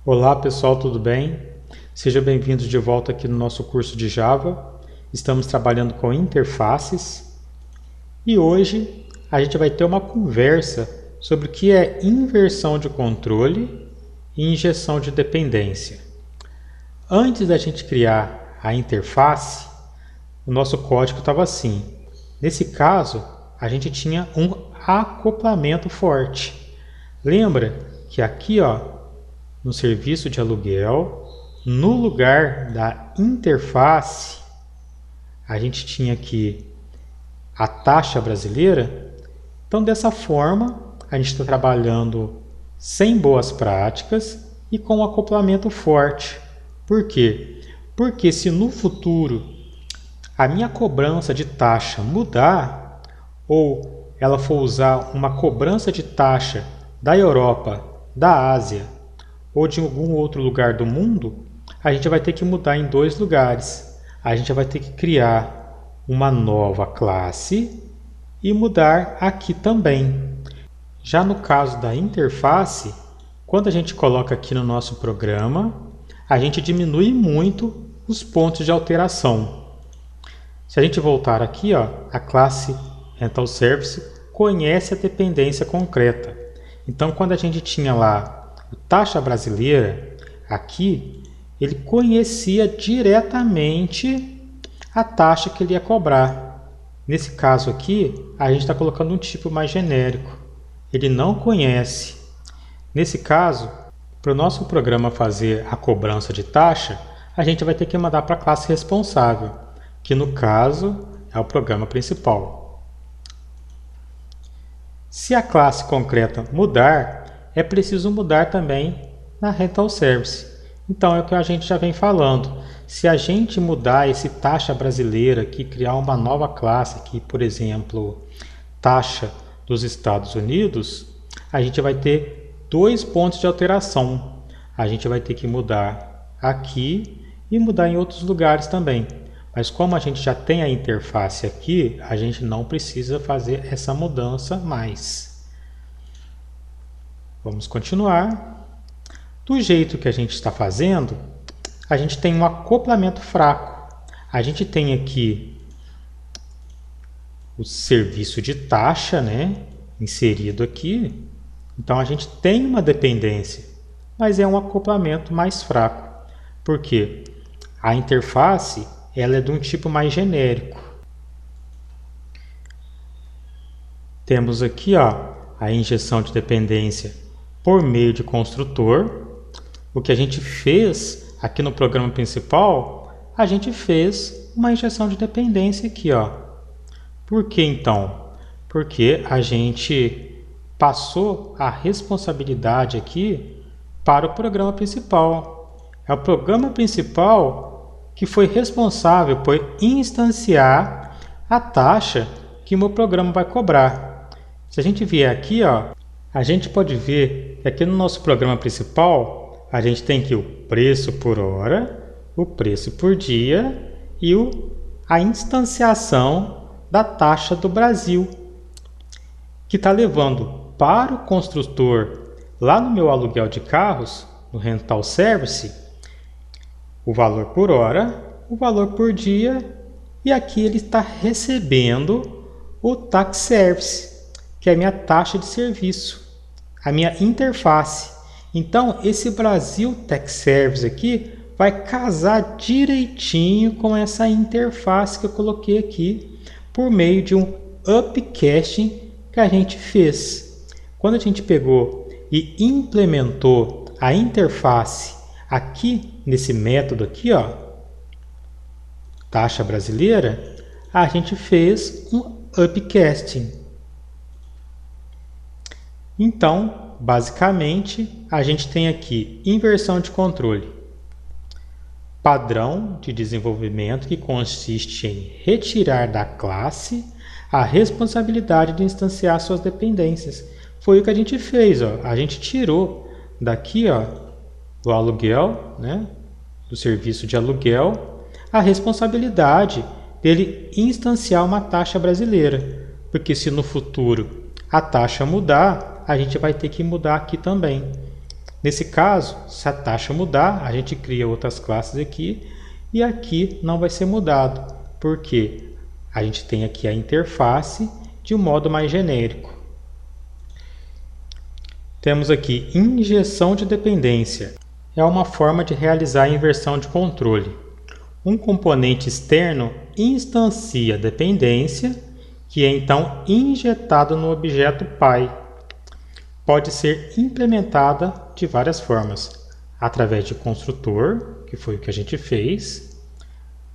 Olá pessoal, tudo bem? Sejam bem-vindos de volta aqui no nosso curso de Java. Estamos trabalhando com interfaces e hoje a gente vai ter uma conversa sobre o que é inversão de controle e injeção de dependência. Antes da gente criar a interface, o nosso código estava assim. Nesse caso, a gente tinha um acoplamento forte. Lembra que aqui, no serviço de aluguel, no lugar da interface, a gente tinha aqui a taxa brasileira. Então, dessa forma, a gente está trabalhando sem boas práticas e com um acoplamento forte. Por quê? Porque se no futuro a minha cobrança de taxa mudar, ou ela for usar uma cobrança de taxa da Europa, da Ásia ou de algum outro lugar do mundo, a gente vai ter que mudar em dois lugares. A gente vai ter que criar uma nova classe e mudar aqui também. Já no caso da interface, quando a gente coloca aqui no nosso programa, a gente diminui muito os pontos de alteração. Se a gente voltar aqui, a classe Rental Service conhece a dependência concreta. Então, quando a gente tinha lá a taxa brasileira, aqui, ele conhecia diretamente a taxa que ele ia cobrar. Nesse caso aqui, a gente está colocando um tipo mais genérico. Ele não conhece. Nesse caso, para o nosso programa fazer a cobrança de taxa, a gente vai ter que mandar para a classe responsável, que no caso é o programa principal. Se a classe concreta mudar, é preciso mudar também na Rental Service. Então é o que a gente já vem falando. Se a gente mudar esse taxa brasileira aqui, criar uma nova classe aqui, por exemplo, taxa dos Estados Unidos, a gente vai ter dois pontos de alteração. A gente vai ter que mudar aqui e mudar em outros lugares também. Mas como a gente já tem a interface aqui, a gente não precisa fazer essa mudança mais. Vamos continuar. Do jeito que a gente está fazendo, a gente tem um acoplamento fraco. A gente tem aqui o serviço de taxa, inserido aqui. Então a gente tem uma dependência, mas é um acoplamento mais fraco. Por quê? A interface ela é de um tipo mais genérico. Temos aqui a injeção de dependência por meio de construtor. O que a gente fez aqui no programa principal, a gente fez uma injeção de dependência aqui. Por que então? Porque a gente passou a responsabilidade aqui para o programa principal. É o programa principal que foi responsável por instanciar a taxa que o meu programa vai cobrar. Se a gente vier aqui, a gente pode ver que aqui no nosso programa principal, a gente tem aqui o preço por hora, o preço por dia e a instanciação da taxa do Brasil, que está levando para o construtor, lá no meu aluguel de carros, no Rental Service, o valor por hora, o valor por dia, e aqui ele está recebendo o Tax Service, que é a minha taxa de serviço, a minha interface. Então, esse Brasil Tax Service aqui vai casar direitinho com essa interface que eu coloquei aqui, por meio de um upcasting que a gente fez. Quando a gente pegou e implementou a interface aqui nesse método aqui, taxa brasileira, a gente fez um upcasting. Então, basicamente, a gente tem aqui inversão de controle. Padrão de desenvolvimento que consiste em retirar da classe a responsabilidade de instanciar suas dependências. Foi o que a gente fez, A gente tirou daqui, do aluguel, do serviço de aluguel, a responsabilidade dele instanciar uma taxa brasileira. Porque se no futuro a taxa mudar, a gente vai ter que mudar aqui também. Nesse caso, se a taxa mudar, a gente cria outras classes aqui e aqui não vai ser mudado, porque a gente tem aqui a interface de um modo mais genérico. Temos aqui injeção de dependência. É uma forma de realizar a inversão de controle. Um componente externo instancia dependência, que é então injetado no objeto pai. Pode ser implementada de várias formas, através de construtor, que foi o que a gente fez,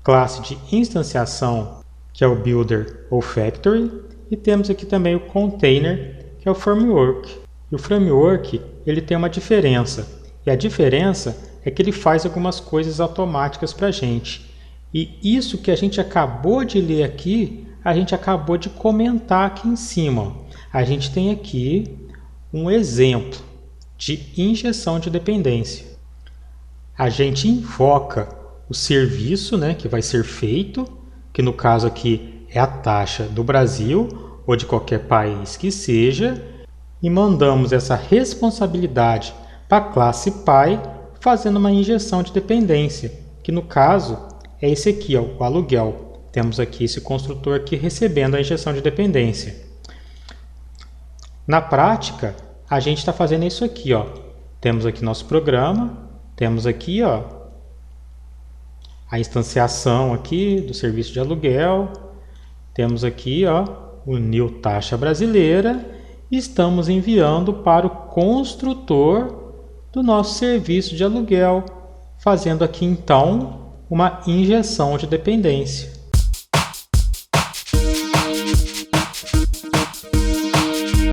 classe de instanciação, que é o builder ou factory, e temos aqui também o container, que é o framework. E o framework ele tem uma diferença, e a diferença é que ele faz algumas coisas automáticas para a gente. E isso que a gente acabou de ler aqui, a gente acabou de comentar aqui em cima. A gente tem aqui um exemplo de injeção de dependência. A gente invoca o serviço, que vai ser feito, que no caso aqui é a taxa do Brasil ou de qualquer país que seja, e mandamos essa responsabilidade para a classe pai fazendo uma injeção de dependência, que no caso é esse aqui, o aluguel. Temos aqui esse construtor aqui recebendo a injeção de dependência. Na prática, a gente está fazendo isso aqui. Temos aqui nosso programa, temos aqui a instanciação aqui do serviço de aluguel, temos aqui o new taxa brasileira e estamos enviando para o construtor do nosso serviço de aluguel, fazendo aqui então uma injeção de dependência.